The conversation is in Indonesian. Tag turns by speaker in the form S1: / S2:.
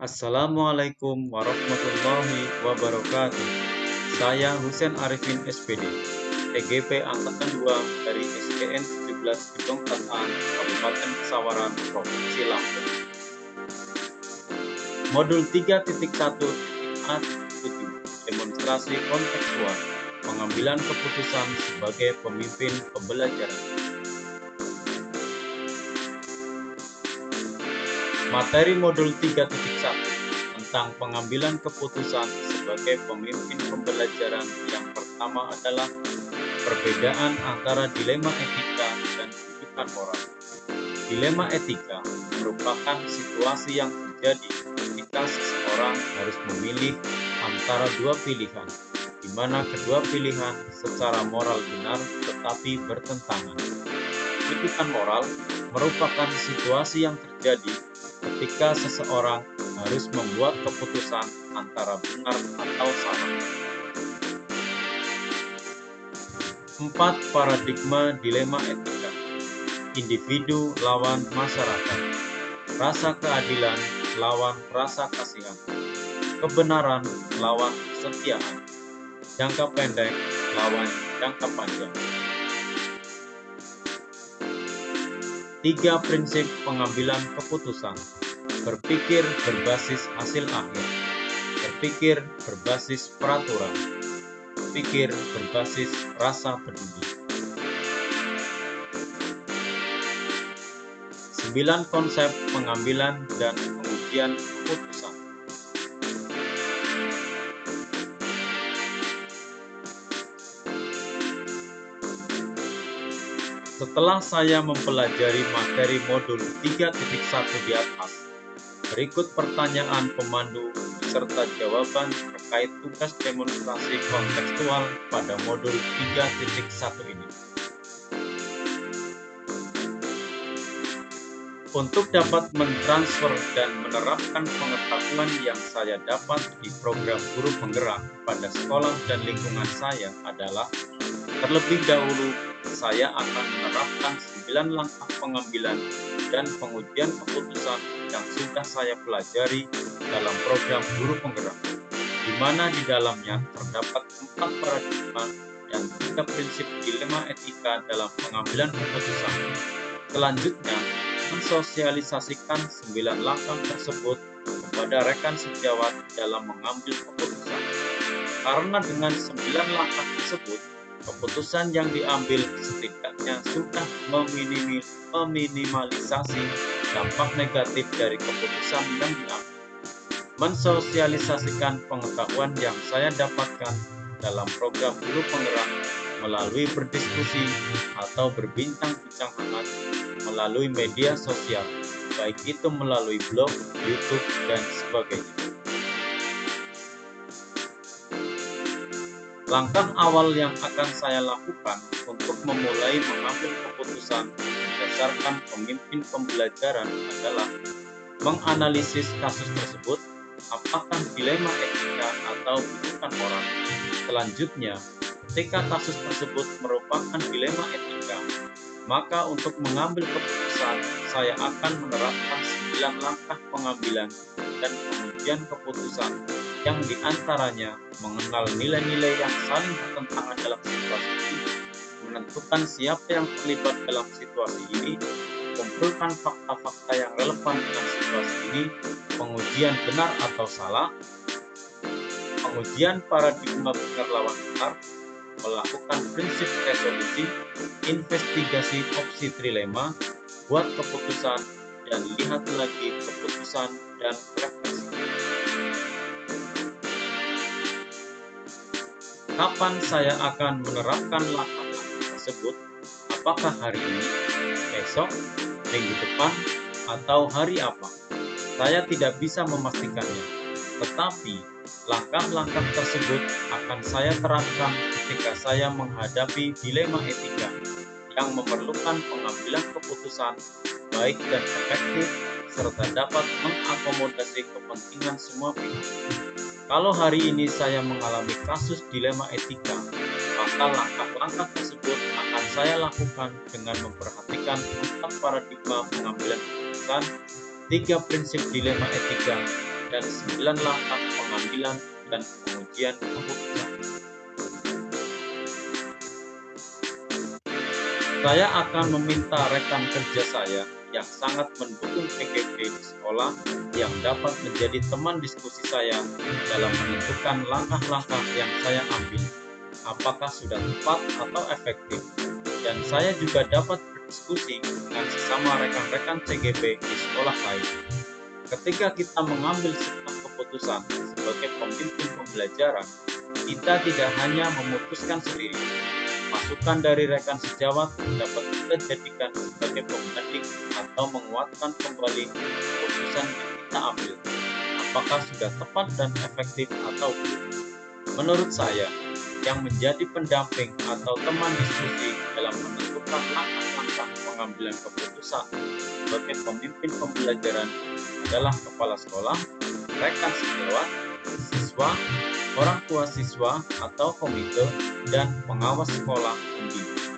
S1: Assalamualaikum warahmatullahi wabarakatuh. Saya Husen Arifin SPD, TGP Angkatan 2 dari SDN 17 Gedong A, Kabupaten Pesawaran, Provinsi Lampung. Modul 3.1.A.7 Demonstrasi kontekstual pengambilan keputusan sebagai pemimpin pembelajaran. Materi modul 3.1 tentang pengambilan keputusan sebagai pemimpin pembelajaran yang pertama adalah perbedaan antara dilema etika dan rujukan moral. Dilema etika merupakan situasi yang terjadi ketika seseorang harus memilih antara dua pilihan, di mana kedua pilihan secara moral benar tetapi bertentangan. Rujukan moral merupakan situasi yang terjadi ketika seseorang harus membuat keputusan antara benar atau salah. 4 paradigma dilema etika. Individu lawan masyarakat. Rasa keadilan lawan rasa kasihan. Kebenaran lawan kesetiaan. Jangka pendek lawan jangka panjang. 3 prinsip pengambilan keputusan. Berpikir berbasis hasil akhir. Berpikir berbasis peraturan. Berpikir berbasis rasa peduli. 9 konsep pengambilan dan pengujian keputusan. Setelah saya mempelajari materi modul 3.1 di atas, berikut pertanyaan pemandu beserta jawaban terkait tugas demonstrasi kontekstual pada modul 3.1 ini. Untuk dapat mentransfer dan menerapkan pengetahuan yang saya dapat di program guru penggerak pada sekolah dan lingkungan saya adalah terlebih dahulu saya akan menerapkan 9 langkah pengambilan dan pengujian keputusan yang sudah saya pelajari dalam program guru penggerak, di mana di dalamnya terdapat 4 paradigma dan 3 prinsip dilema etika dalam pengambilan keputusan. Selanjutnya, mensosialisasikan 9 langkah tersebut kepada rekan sejawat dalam mengambil keputusan. Karena dengan 9 langkah tersebut, keputusan yang diambil setidaknya sudah meminimalisasi dampak negatif dari keputusan yang diambil. Mensosialisasikan pengetahuan yang saya dapatkan dalam program guru penggerak melalui berdiskusi atau berbincang-bincang hangat melalui media sosial, baik itu melalui blog, YouTube, dan sebagainya. Langkah awal yang akan saya lakukan untuk memulai mengambil keputusan berdasarkan pemimpin pembelajaran adalah menganalisis kasus tersebut, apakah dilema etika atau rujukan moral. Selanjutnya, ketika kasus tersebut merupakan dilema etika, maka untuk mengambil keputusan, saya akan menerapkan 9 langkah pengambilan dan pengujian keputusan yang diantaranya mengenal nilai-nilai yang saling bertentangan dalam situasi ini, menentukan siapa yang terlibat dalam situasi ini, kumpulkan fakta-fakta yang relevan dengan situasi ini, pengujian benar atau salah, pengujian paradigma benar lawan benar, melakukan prinsip resolusi, investigasi opsi trilema, buat keputusan, dan lihat lagi keputusan dan refleksi. Kapan saya akan menerapkan langkah-langkah tersebut? Apakah hari ini, besok, minggu depan, atau hari apa? Saya tidak bisa memastikannya, tetapi langkah-langkah tersebut akan saya terapkan ketika saya menghadapi dilema etika yang memerlukan pengambilan keputusan baik dan efektif serta dapat mengakomodasi kepentingan semua pihak. Kalau hari ini saya mengalami kasus dilema etika, maka langkah-langkah tersebut akan saya lakukan dengan memperhatikan 4 paradigma pengambilan keputusan, 3 prinsip dilema etika, dan 9 langkah pengambilan dan pengujian keputusan. Saya akan meminta rekan kerja saya yang sangat mendukung PKP di sekolah yang dapat menjadi teman diskusi saya dalam menentukan langkah-langkah yang saya ambil, apakah sudah tepat atau efektif. Dan saya juga dapat berdiskusi dengan sesama rekan-rekan CGP di sekolah lain. Ketika kita mengambil sebuah keputusan sebagai pemimpin pembelajaran, kita tidak hanya memutuskan sendiri. Masukan dari rekan sejawat dapat kita jadikan sebagai pembanding atau menguatkan kembali keputusan yang kita ambil, apakah sudah tepat dan efektif atau belum. Menurut saya, yang menjadi pendamping atau teman diskusi dalam menentukan langkah-langkah pengambilan keputusan sebagai pemimpin pembelajaran adalah kepala sekolah, rekan sejawat, siswa, orang tua siswa atau komite, dan pengawas sekolah pembimbing.